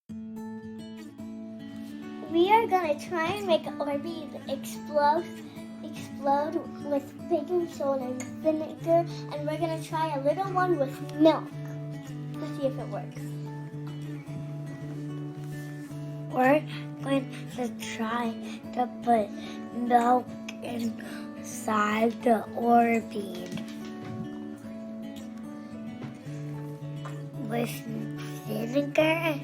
We are gonna try and make Orbeez explode with baking soda and vinegar, and we're gonna try a little one with milk to see if it works. We're going to try to put milk inside the Orbeez with vinegar.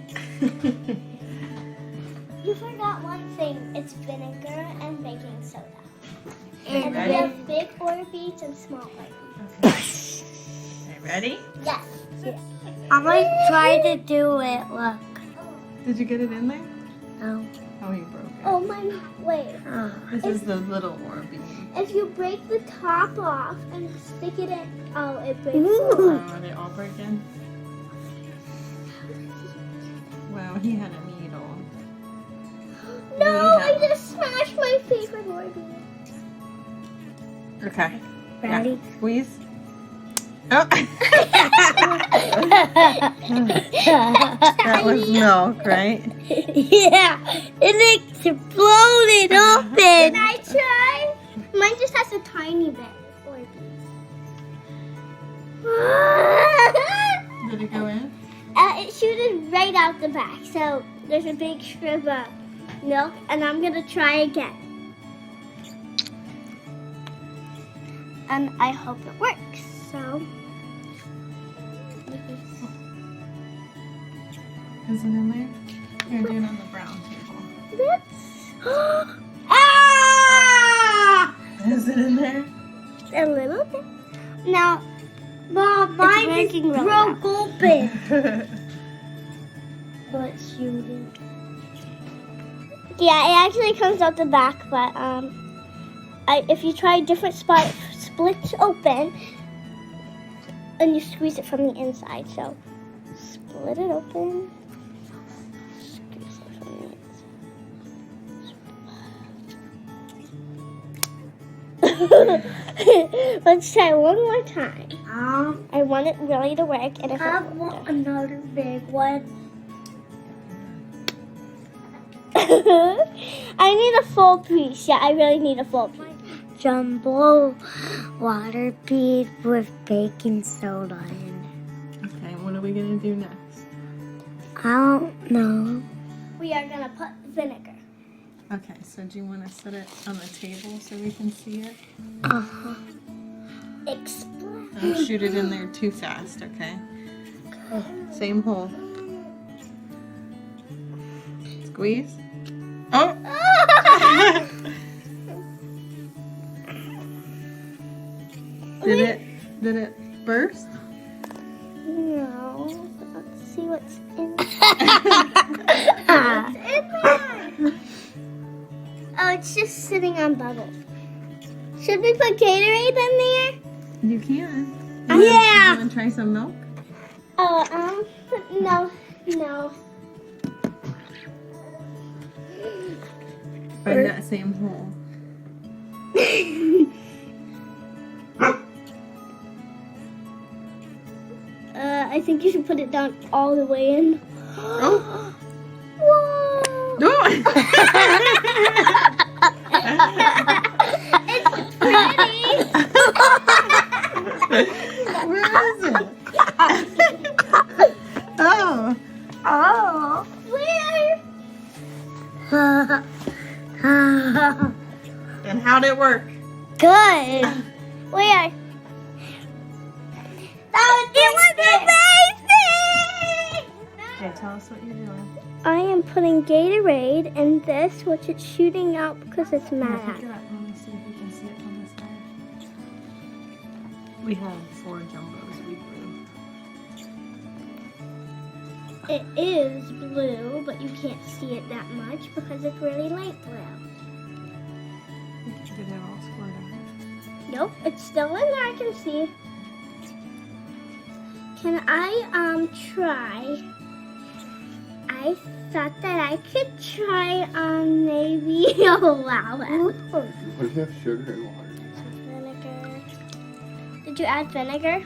You forgot one thing. It's vinegar and baking soda. And we ready? have big Orbeez and small Orbeez. Okay. Ready? Yes. I'm going to try to do it. Look. Did you get it in there? No. Oh, you broke it. Oh my, wait. This is the little Orbeez. If you break the top off and stick it in, oh, it breaks. Ooh. Are they all broken? Wow, he had a needle. No, We I have- just smashed my favorite Orbeez. Okay. Ready? Yeah. Squeeze. Oh. That was milk, right? Yeah, it exploded open. Can I try? Mine just has a tiny bit of Orbeez. Did it go in? It shooted right out the back, so there's a big strip of milk, and I'm gonna try again. And I hope it works. So, Is it in there? You're doing it on the brown table. let's. Ah! Is it in there? A little bit. Now, Bob, mine just working really broke open. But shooting. Yeah, it actually comes out the back, but if you try different spots, splits open, and you squeeze it from the inside. So, split it open. Squeeze it from the inside. Let's try one more time. I want it really to work, and if I it want another big one. I need a full piece. Yeah, I really need a full piece. Jumbo water bead with baking soda in it. Okay, what are we gonna do next? I don't know. We are gonna put vinegar. Okay, so do you want to set it on the table so we can see it? Uh-huh. Explode. Don't shoot it in there too fast, okay? Same hole. Squeeze. Oh! Did it burst? No. Let's see what's in there. Oh, it's just sitting on bubbles. Should we put Gatorade in there? You can. Yeah. You want to try some milk? Oh, no. Find that same hole. I think you should put it down all the way in. Oh! Whoa! No! It's pretty. Where is it? Oh! Oh. Where? And how'd it work? Good. Where? It was amazing! Okay, tell us what you're doing. I am putting Gatorade in this, which it's shooting out because it's mad Pick at. it up. Let me see if we can see it from this side. We have 4 jumbos we grew. It is blue, but you can't see it that much because it's really light blue. Did it all squirt out? Nope, it's still in there. I can see. Can I try? I thought that I could try maybe lava. What do you have, sugar and water? Vinegar. Did you add vinegar?